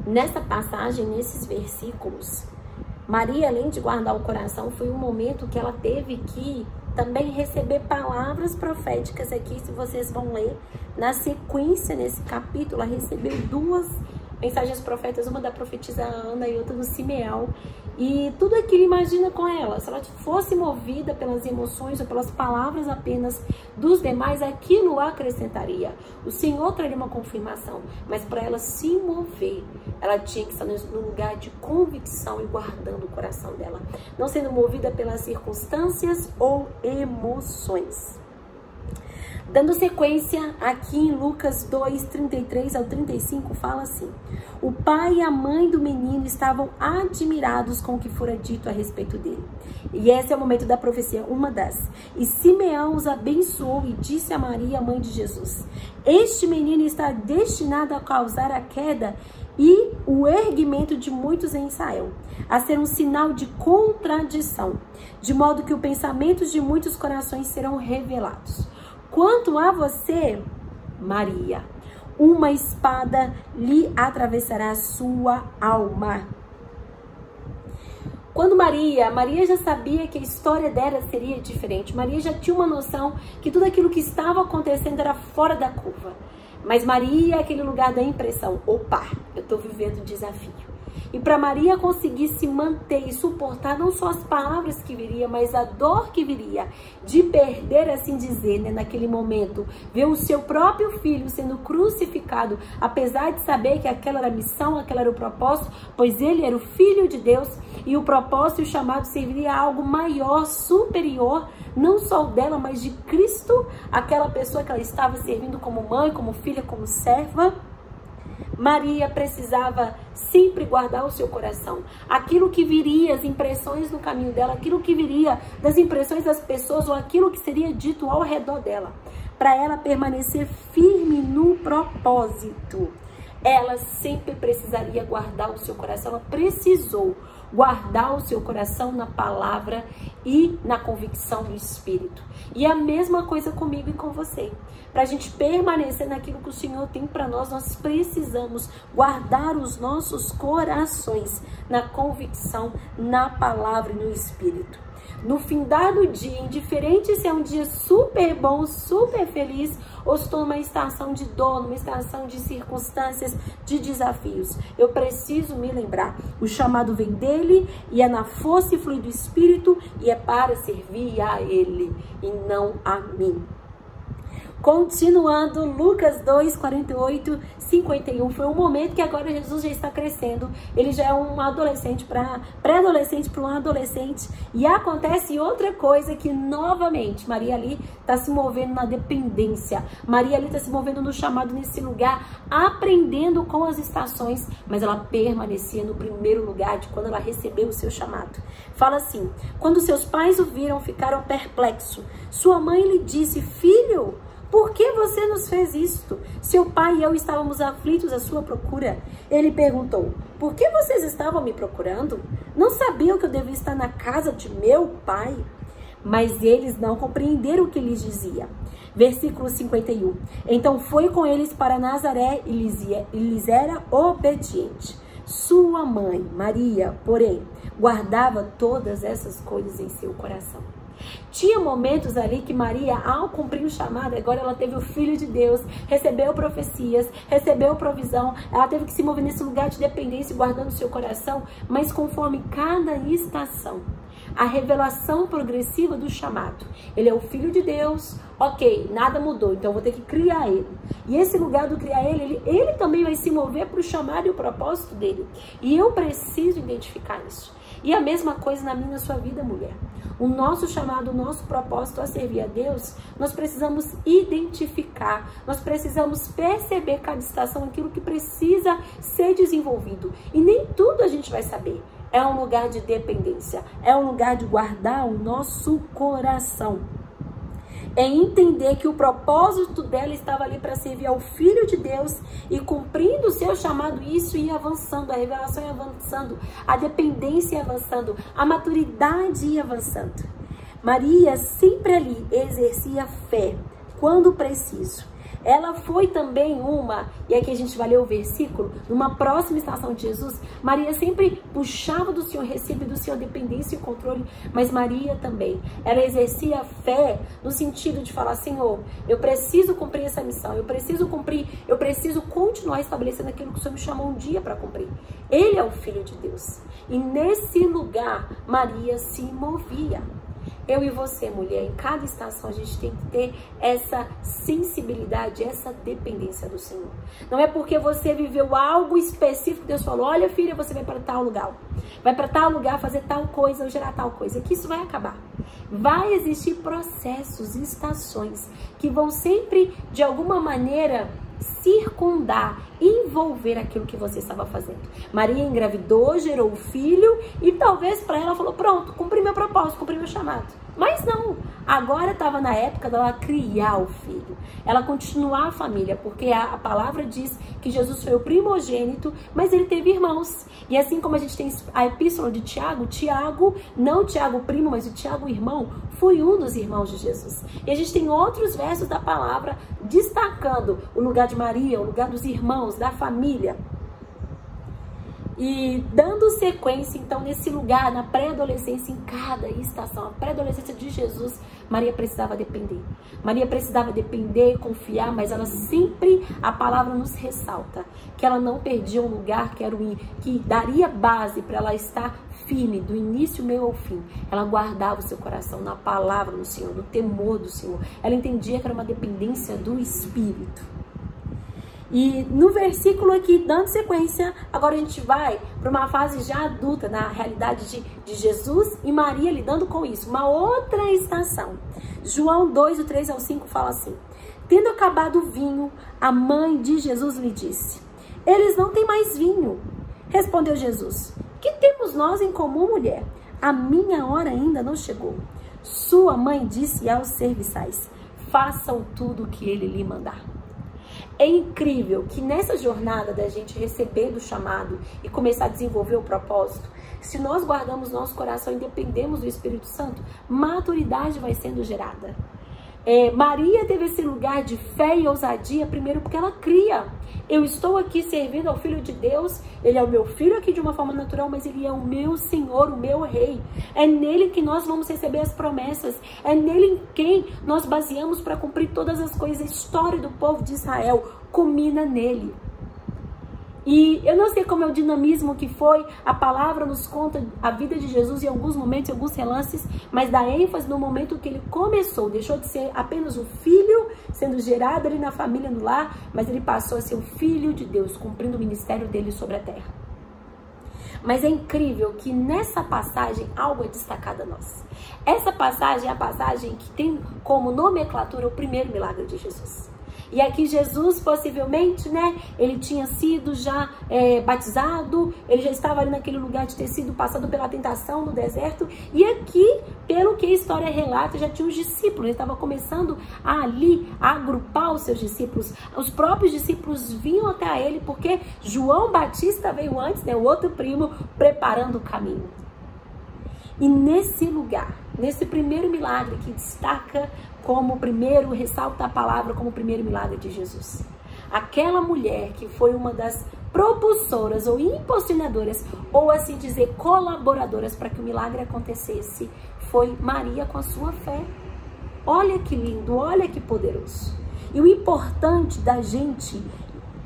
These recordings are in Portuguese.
Nessa passagem, nesses versículos, Maria, além de guardar o coração, foi um momento que ela teve que também receber palavras proféticas aqui. Se vocês vão ler, na sequência, nesse capítulo, ela recebeu 2 mensagens profetas, uma da profetisa Ana e outra do Simeão. E tudo aquilo, imagina com ela, se ela fosse movida pelas emoções ou pelas palavras apenas dos demais, aquilo acrescentaria. O Senhor traria uma confirmação, mas para ela se mover, ela tinha que estar no lugar de convicção e guardando o coração dela, não sendo movida pelas circunstâncias ou emoções. Dando sequência, aqui em Lucas 2, 33 ao 35, fala assim: o pai e a mãe do menino estavam admirados com o que fora dito a respeito dele. E esse é o momento da profecia, uma das. E Simeão os abençoou e disse a Maria, mãe de Jesus: este menino está destinado a causar a queda e o erguimento de muitos em Israel, a ser um sinal de contradição, de modo que os pensamentos de muitos corações serão revelados. Quanto a você, Maria, uma espada lhe atravessará a sua alma. Quando Maria já sabia que a história dela seria diferente. Maria já tinha uma noção que tudo aquilo que estava acontecendo era fora da curva. Mas Maria é aquele lugar da impressão. Opa, eu estou vivendo um desafio. E para Maria conseguir se manter e suportar não só as palavras que viria, mas a dor que viria de perder, assim dizer, né, naquele momento, ver o seu próprio filho sendo crucificado, apesar de saber que aquela era a missão, aquela era o propósito, pois ele era o Filho de Deus e o propósito e o chamado serviria a algo maior, superior, não só o dela, mas de Cristo, aquela pessoa que ela estava servindo como mãe, como filha, como serva. Maria precisava sempre guardar o seu coração. Aquilo que viria, as impressões no caminho dela, aquilo que viria das impressões das pessoas ou aquilo que seria dito ao redor dela, para ela permanecer firme no propósito, ela sempre precisaria guardar o seu coração. Ela precisou guardar o seu coração na palavra e na convicção do Espírito. E a mesma coisa comigo e com você. Para a gente permanecer naquilo que o Senhor tem para nós, nós precisamos guardar os nossos corações na convicção, na palavra e no Espírito. No findar do dia, indiferente se é um dia super bom, super feliz, ou estou numa estação de dor, numa estação de circunstâncias, de desafios, eu preciso me lembrar, o chamado vem dele e é na força e fluir do Espírito e é para servir a ele e não a mim. Continuando, Lucas 2, 48, 51, foi um momento que agora Jesus já está crescendo, ele já é um adolescente, pré-adolescente para um adolescente, e acontece outra coisa que novamente, Maria ali está se movendo na dependência, Maria ali está se movendo no chamado, nesse lugar, aprendendo com as estações, mas ela permanecia no primeiro lugar de quando ela recebeu o seu chamado. Fala assim: quando seus pais o viram, ficaram perplexos, sua mãe lhe disse: filho, por que você nos fez isto? Seu pai e eu estávamos aflitos à sua procura. Ele perguntou: por que vocês estavam me procurando? Não sabiam que eu devia estar na casa de meu pai? Mas eles não compreenderam o que lhes dizia. Versículo 51. Então foi com eles para Nazaré e lhes era obediente. Sua mãe, Maria, porém, guardava todas essas coisas em seu coração. Tinha momentos ali que Maria, ao cumprir o chamado, agora ela teve o Filho de Deus, recebeu profecias, recebeu provisão, ela teve que se mover nesse lugar de dependência, guardando o seu coração, mas conforme cada estação, a revelação progressiva do chamado. Ele é o Filho de Deus, ok, nada mudou, então eu vou ter que criar ele. E esse lugar do criar ele também vai se mover para o chamado e o propósito dele. E eu preciso identificar isso. E a mesma coisa na minha e na sua vida, mulher. O nosso chamado, o nosso propósito a servir a Deus, nós precisamos identificar, nós precisamos perceber cada estação, aquilo que precisa ser desenvolvido. E nem tudo a gente vai saber. É um lugar de dependência, é um lugar de guardar o nosso coração. É entender que o propósito dela estava ali para servir ao Filho de Deus e cumprindo o seu chamado, isso ia avançando, a revelação ia avançando, a dependência ia avançando, a maturidade ia avançando. Maria sempre ali exercia fé, quando preciso. ela foi também uma, e aqui a gente vai ler o versículo, numa próxima estação de Jesus, Maria sempre puxava do Senhor, recebia do Senhor dependência e controle, mas Maria também, ela exercia a fé no sentido de falar, Senhor, eu preciso cumprir essa missão, eu preciso continuar estabelecendo aquilo que o Senhor me chamou um dia para cumprir. Ele é o Filho de Deus, e nesse lugar, Maria se movia. Eu e você, mulher, em cada estação a gente tem que ter essa sensibilidade, essa dependência do Senhor. Não é porque você viveu algo específico, Deus falou, olha filha, você vai para tal lugar. Vai para tal lugar fazer tal coisa ou gerar tal coisa. Que isso vai acabar. Vai existir processos, estações que vão sempre, de alguma maneira, circundar, envolver aquilo que você estava fazendo. Maria engravidou, gerou o filho e talvez para ela falou, pronto, cumpri meu propósito, cumpri meu chamado. Mas não, agora estava na época dela criar o filho, ela continuar a família, porque a palavra diz que Jesus foi o primogênito, mas ele teve irmãos. E assim como a gente tem a epístola de Tiago, não Tiago primo, mas o Tiago irmão, foi um dos irmãos de Jesus. E a gente tem outros versos da palavra destacando o lugar de Maria, o lugar dos irmãos, da família. E dando sequência, então, nesse lugar, na pré-adolescência, em cada estação, a pré-adolescência de Jesus, Maria precisava depender. Maria precisava depender, confiar, mas ela sempre, a palavra nos ressalta, que ela não perdia um lugar que daria base para ela estar firme, do início, meio ao fim. Ela guardava o seu coração na palavra do Senhor, no temor do Senhor. Ela entendia que era uma dependência do Espírito. E no versículo aqui, dando sequência, agora a gente vai para uma fase já adulta, na realidade de Jesus e Maria lidando com isso. Uma outra estação. João 2, do 3 ao 5 fala assim: tendo acabado o vinho, a mãe de Jesus lhe disse, eles não têm mais vinho. Respondeu Jesus, que temos nós em comum, mulher? A minha hora ainda não chegou. Sua mãe disse aos serviçais, façam tudo o que ele lhe mandar. É incrível que nessa jornada da gente receber do chamado e começar a desenvolver o propósito, se nós guardamos nosso coração e dependemos do Espírito Santo, maturidade vai sendo gerada. Maria teve esse lugar de fé e ousadia, primeiro porque ela cria. Eu estou aqui servindo ao Filho de Deus, ele é o meu filho aqui de uma forma natural, mas ele é o meu Senhor, o meu Rei. É nele que nós vamos receber as promessas, é nele em quem nós baseamos para cumprir todas as coisas. A história do povo de Israel culmina nele. E eu não sei como é o dinamismo que foi, a palavra nos conta a vida de Jesus em alguns momentos, em alguns relances, mas dá ênfase no momento que ele começou, deixou de ser apenas um filho, sendo gerado ali na família, no lar, mas ele passou a ser o Filho de Deus, cumprindo o ministério dele sobre a terra. Mas é incrível que nessa passagem algo é destacado a nós. Essa passagem é a passagem que tem como nomenclatura o primeiro milagre de Jesus. E aqui Jesus, possivelmente, né, ele tinha sido já batizado, ele já estava ali naquele lugar de ter sido passado pela tentação no deserto. E aqui, pelo que a história relata, já tinha os discípulos, ele estava começando ali a agrupar os seus discípulos. Os próprios discípulos vinham até ele, porque João Batista veio antes, né, o outro primo, preparando o caminho. E nesse lugar, nesse primeiro milagre que destaca como primeiro, ressalta a palavra como o primeiro milagre de Jesus. Aquela mulher que foi uma das propulsoras ou impulsionadoras, ou assim dizer, colaboradoras para que o milagre acontecesse, foi Maria com a sua fé. Olha que lindo, olha que poderoso. E o importante da gente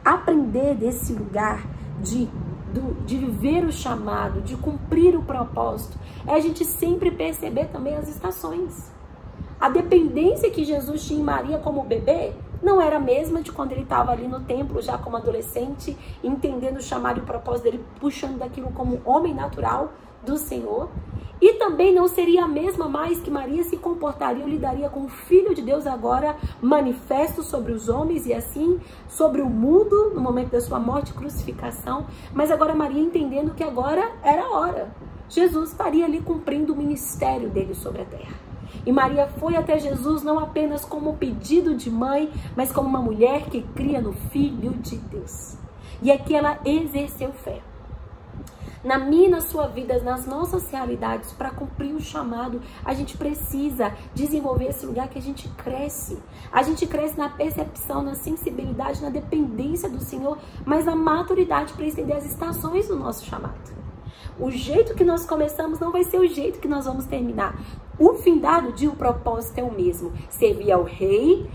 aprender desse lugar de viver o chamado, de cumprir o propósito, é a gente sempre perceber também as estações. A dependência que Jesus tinha em Maria como bebê não era a mesma de quando ele estava ali no templo, já como adolescente, entendendo o chamado e o propósito dele, puxando daquilo como homem natural do Senhor. E também não seria a mesma mais que Maria se comportaria ou lidaria com o Filho de Deus agora manifesto sobre os homens e assim sobre o mundo no momento da sua morte e crucificação. Mas agora Maria entendendo que agora era a hora. Jesus estaria ali cumprindo o ministério dele sobre a terra. E Maria foi até Jesus não apenas como pedido de mãe, mas como uma mulher que cria no Filho de Deus. E aqui ela exerceu fé. Na minha e na sua vida, nas nossas realidades, para cumprir o chamado, a gente precisa desenvolver esse lugar que a gente cresce. A gente cresce na percepção, na sensibilidade, na dependência do Senhor, mas na maturidade para estender as estações do nosso chamado. O jeito que nós começamos não vai ser o jeito que nós vamos terminar. O findado dia, o propósito é o mesmo. Servir ao rei,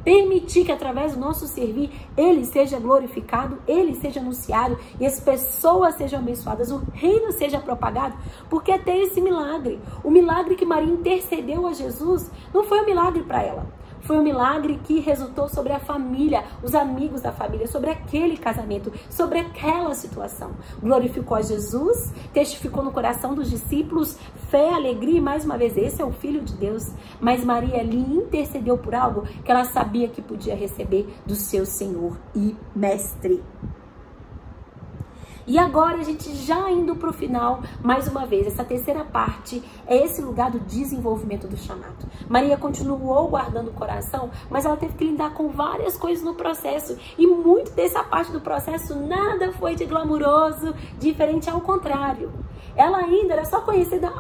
permitir que através do nosso servir, ele seja glorificado, ele seja anunciado e as pessoas sejam abençoadas, o reino seja propagado, porque até esse milagre, o milagre que Maria intercedeu a Jesus, não foi um milagre para ela. Foi um milagre que resultou sobre a família, os amigos da família, sobre aquele casamento, sobre aquela situação. Glorificou a Jesus, testificou no coração dos discípulos fé, alegria e mais uma vez, esse é o Filho de Deus. Mas Maria ali intercedeu por algo que ela sabia que podia receber do seu Senhor e Mestre. E agora a gente já indo para o final, mais uma vez, essa terceira parte é esse lugar do desenvolvimento do chamado. Maria continuou guardando o coração, mas ela teve que lidar com várias coisas no processo. E muito dessa parte do processo nada foi de glamuroso, diferente ao contrário. Ela ainda era só conhecida,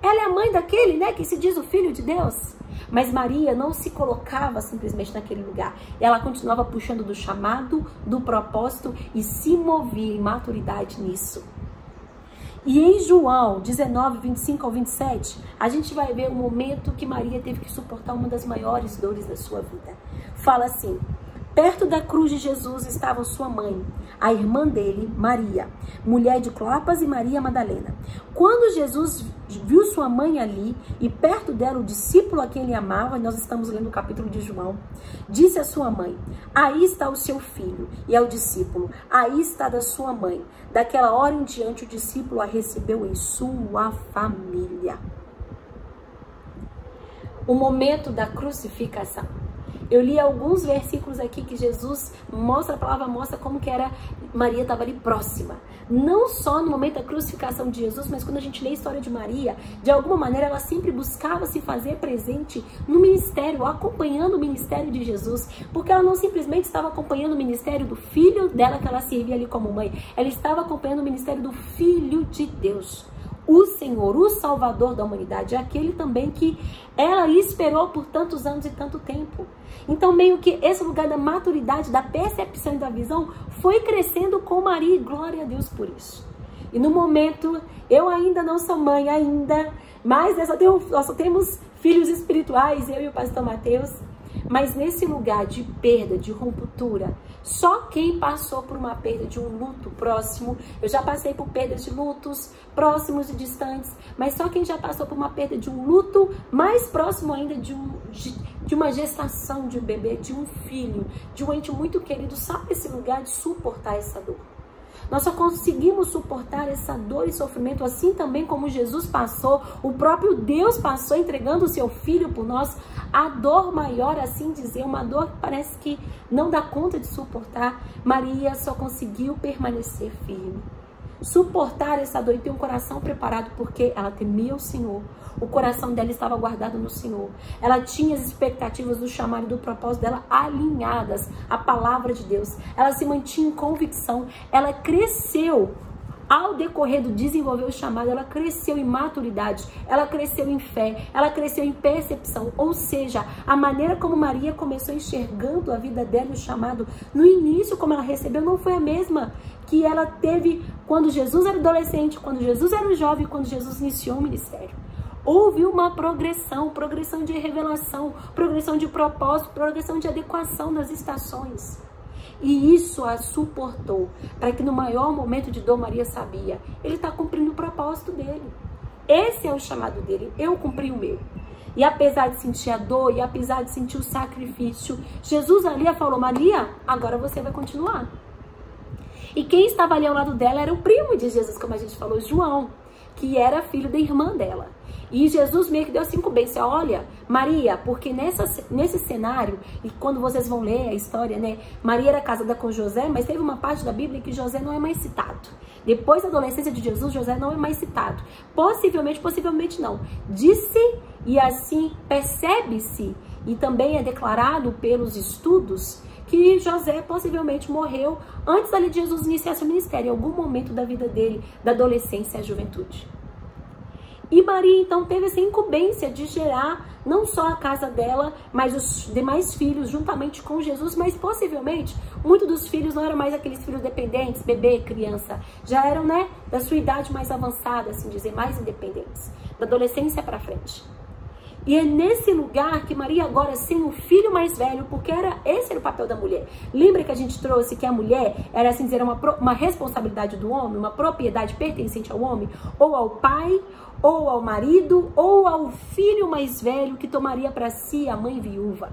ela é a mãe daquele, né, que se diz o Filho de Deus. Mas Maria não se colocava simplesmente naquele lugar. Ela continuava puxando do chamado, do propósito e se movia em maturidade nisso. E em João 19, 25 ao 27, a gente vai ver o momento que Maria teve que suportar uma das maiores dores da sua vida. Fala assim: perto da cruz de Jesus estava sua mãe, a irmã dele, Maria, mulher de Clopas e Maria Madalena. Quando Jesus viu sua mãe ali e perto dela o discípulo a quem ele amava, nós estamos lendo o capítulo de João, disse a sua mãe: aí está o seu filho. E ao discípulo: aí está da sua mãe. Daquela hora em diante o discípulo a recebeu em sua família. O momento da crucificação. Eu li alguns versículos aqui que Jesus mostra, a palavra mostra como que era, Maria estava ali próxima. Não só no momento da crucificação de Jesus, mas quando a gente lê a história de Maria, de alguma maneira ela sempre buscava se fazer presente no ministério, acompanhando o ministério de Jesus, porque ela não simplesmente estava acompanhando o ministério do filho dela que ela servia ali como mãe, ela estava acompanhando o ministério do Filho de Deus. O Senhor, o Salvador da humanidade, é aquele também que ela esperou por tantos anos e tanto tempo. Então, meio que esse lugar da maturidade, da percepção e da visão foi crescendo com Maria, e glória a Deus por isso. E no momento, eu ainda não sou mãe ainda, mas nós só temos filhos espirituais, eu e o pastor Mateus. Mas nesse lugar de perda, de ruptura, só quem passou por uma perda de um luto próximo, eu já passei por perdas de lutos próximos e distantes, mas só quem já passou por uma perda de um luto mais próximo ainda de uma gestação de um bebê, de um filho, de um ente muito querido, sabe esse lugar de suportar essa dor. Nós só conseguimos suportar essa dor e sofrimento assim também como Jesus passou, o próprio Deus passou entregando o seu Filho por nós. A dor maior, assim dizer, uma dor que parece que não dá conta de suportar, Maria só conseguiu permanecer firme. Suportar essa dor e ter um coração preparado, porque ela temia o Senhor. O coração dela estava guardado no Senhor. Ela tinha as expectativas do chamado e do propósito dela alinhadas à palavra de Deus. Ela se mantinha em convicção. Ela cresceu. Ao decorrer do desenvolver o chamado, ela cresceu em maturidade, ela cresceu em fé, ela cresceu em percepção. Ou seja, a maneira como Maria começou enxergando a vida dela e o chamado, no início, como ela recebeu, não foi a mesma que ela teve quando Jesus era adolescente, quando Jesus era jovem, quando Jesus iniciou o ministério. Houve uma progressão de revelação, progressão de propósito, progressão de adequação nas estações. E isso a suportou, para que no maior momento de dor, Maria sabia, ele está cumprindo o propósito dele. Esse é o chamado dele, eu cumpri o meu. E apesar de sentir a dor, e apesar de sentir o sacrifício, Jesus ali falou: Maria, agora você vai continuar. E quem estava ali ao lado dela era o primo de Jesus, como a gente falou, João, que era filho da irmã dela. E Jesus meio que deu 5 bênçãos. Olha, Maria, porque nesse cenário, e quando vocês vão ler a história, né? Maria era casada com José, mas teve uma parte da Bíblia que José não é mais citado. Depois da adolescência de Jesus, José não é mais citado. Possivelmente não. Disse, e assim percebe-se, e também é declarado pelos estudos, que José possivelmente morreu antes ali de Jesus iniciar seu ministério, em algum momento da vida dele, da adolescência à juventude. E Maria, então, teve essa incumbência de gerar não só a casa dela, mas os demais filhos juntamente com Jesus, mas possivelmente, muitos dos filhos não eram mais aqueles filhos dependentes, bebê, criança, já eram, né, da sua idade mais avançada, assim dizer, mais independentes, da adolescência para frente. E é nesse lugar que Maria agora, sem o filho mais velho, porque esse era o papel da mulher. Lembra que a gente trouxe que a mulher era, assim dizer, uma responsabilidade do homem, uma propriedade pertencente ao homem, ou ao pai, ou ao marido, ou ao filho mais velho que tomaria para si a mãe viúva.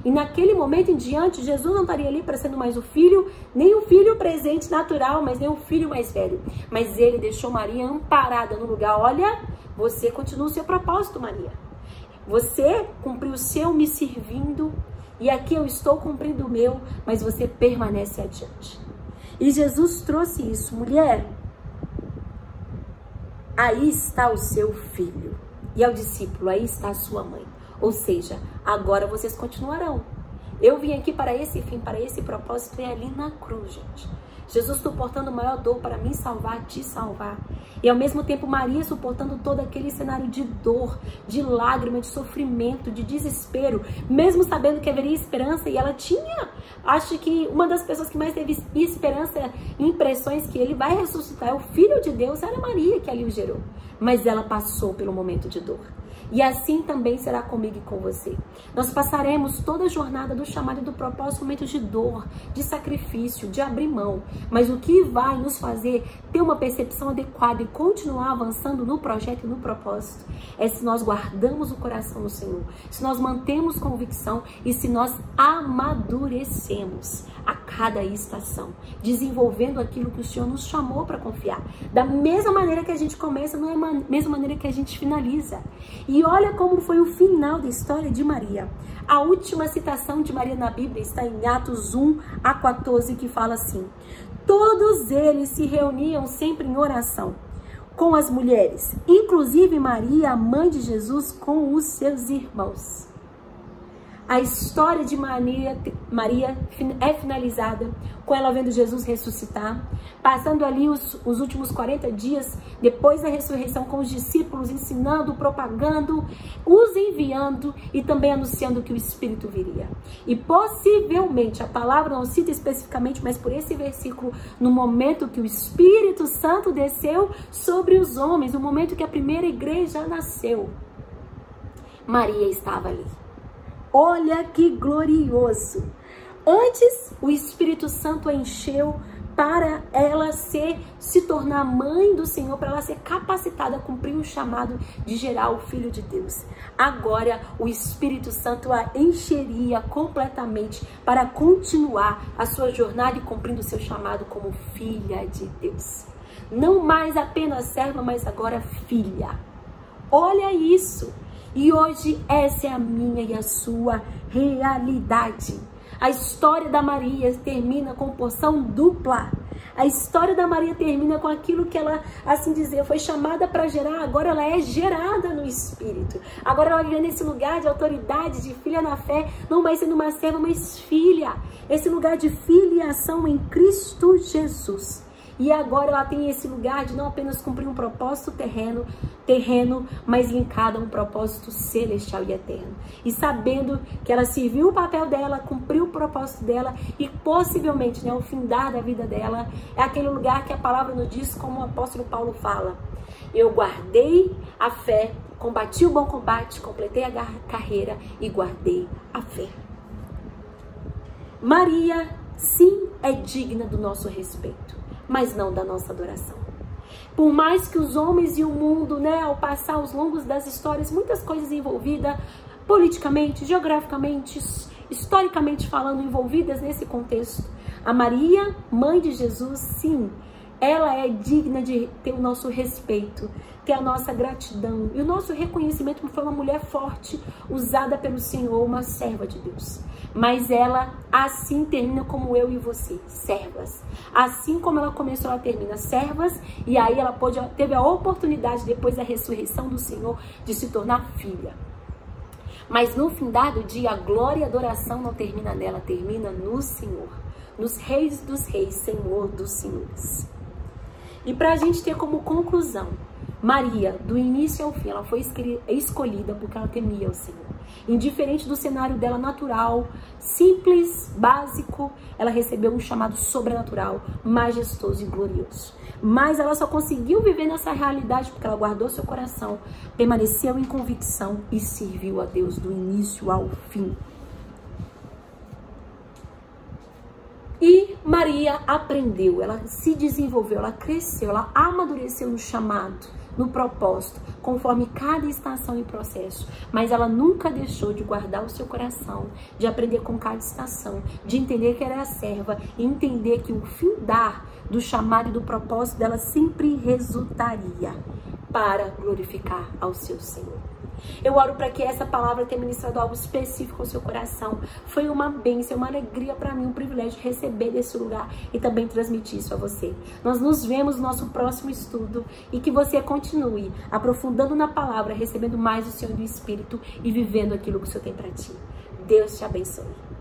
E naquele momento em diante, Jesus não estaria ali parecendo mais o filho, nem o filho presente natural, mas nem o filho mais velho. Mas ele deixou Maria amparada no lugar. Olha, você continua o seu propósito, Maria. Você cumpriu o seu me servindo e aqui eu estou cumprindo o meu, mas você permanece adiante. E Jesus trouxe isso. Mulher, aí está o seu filho. E ao discípulo, aí está a sua mãe. Ou seja, agora vocês continuarão. Eu vim aqui para esse fim, para esse propósito, e ali na cruz, gente. Jesus suportando maior dor para me salvar, te salvar. E ao mesmo tempo Maria suportando todo aquele cenário de dor, de lágrima, de sofrimento, de desespero, mesmo sabendo que haveria esperança. E ela tinha, acho que uma das pessoas que mais teve esperança e impressões que ele vai ressuscitar, o Filho de Deus, era Maria que ali o gerou. Mas ela passou pelo momento de dor. E assim também será comigo e com você. Nós passaremos toda a jornada do chamado e do propósito, momentos de dor, de sacrifício, de abrir mão. Mas o que vai nos fazer ter uma percepção adequada e continuar avançando no projeto e no propósito é se nós guardamos o coração no Senhor, se nós mantemos convicção e se nós amadurecemos a cada estação, desenvolvendo aquilo que o Senhor nos chamou para confiar. Da mesma maneira que a gente começa, não é a mesma maneira que a gente finaliza. E olha como foi o final da história de Maria. A última citação de Maria na Bíblia está em Atos 1:14, que fala assim: todos eles se reuniam sempre em oração com as mulheres, inclusive Maria, a mãe de Jesus, com os seus irmãos. A história de Maria é finalizada com ela vendo Jesus ressuscitar, passando ali os últimos 40 dias depois da ressurreição com os discípulos, ensinando, propagando, os enviando e também anunciando que o Espírito viria. E possivelmente, a palavra não cita especificamente, mas por esse versículo, no momento que o Espírito Santo desceu sobre os homens, no momento que a primeira igreja nasceu, Maria estava ali. Olha que glorioso! Antes, o Espírito Santo a encheu para ela se tornar mãe do Senhor, para ela ser capacitada a cumprir o chamado de gerar o Filho de Deus. Agora, o Espírito Santo a encheria completamente para continuar a sua jornada e cumprindo o seu chamado como filha de Deus. Não mais apenas serva, mas agora filha. Olha isso! E hoje essa é a minha e a sua realidade. A história da Maria termina com porção dupla. A história da Maria termina com aquilo que ela, assim dizer, foi chamada para gerar. Agora ela é gerada no Espírito. Agora ela vive nesse lugar de autoridade, de filha na fé, não mais sendo uma serva, mas filha. Esse lugar de filiação em Cristo Jesus. E agora ela tem esse lugar de não apenas cumprir um propósito terreno, mas linkado a um propósito celestial e eterno. E sabendo que ela serviu o papel dela, cumpriu o propósito dela e possivelmente, né, o findar da vida dela, é aquele lugar que a palavra nos diz, como o apóstolo Paulo fala: eu guardei a fé, combati o bom combate, completei a carreira e guardei a fé. Maria, sim, é digna do nosso respeito, mas não da nossa adoração. Por mais que os homens e o mundo, né, ao passar os longos das histórias, muitas coisas envolvidas, politicamente, geograficamente, historicamente falando, envolvidas nesse contexto, a Maria, mãe de Jesus, sim, ela é digna de ter o nosso respeito, ter a nossa gratidão e o nosso reconhecimento. Foi uma mulher forte, usada pelo Senhor, uma serva de Deus. Mas ela assim termina como eu e você, servas. Assim como ela começou, ela termina servas. E aí ela teve a oportunidade, depois da ressurreição do Senhor, de se tornar filha. Mas no findar do dia, a glória e a adoração não termina nela, termina no Senhor, nos reis dos reis, Senhor dos senhores. E para a gente ter como conclusão, Maria, do início ao fim, ela foi escolhida porque ela temia o Senhor. Indiferente do cenário dela natural, simples, básico, ela recebeu um chamado sobrenatural, majestoso e glorioso. Mas ela só conseguiu viver nessa realidade porque ela guardou seu coração, permaneceu em convicção e serviu a Deus do início ao fim. E Maria aprendeu, ela se desenvolveu, ela cresceu, ela amadureceu no chamado, no propósito, conforme cada estação e processo. Mas ela nunca deixou de guardar o seu coração, de aprender com cada estação, de entender que era a serva e entender que o findar do chamado e do propósito dela sempre resultaria para glorificar ao seu Senhor. Eu oro para que essa palavra tenha ministrado algo específico ao seu coração. Foi uma bênção, uma alegria para mim, um privilégio receber desse lugar e também transmitir isso a você. Nós nos vemos no nosso próximo estudo e que você continue aprofundando na palavra, recebendo mais do Senhor e do Espírito e vivendo aquilo que o Senhor tem para ti. Deus te abençoe.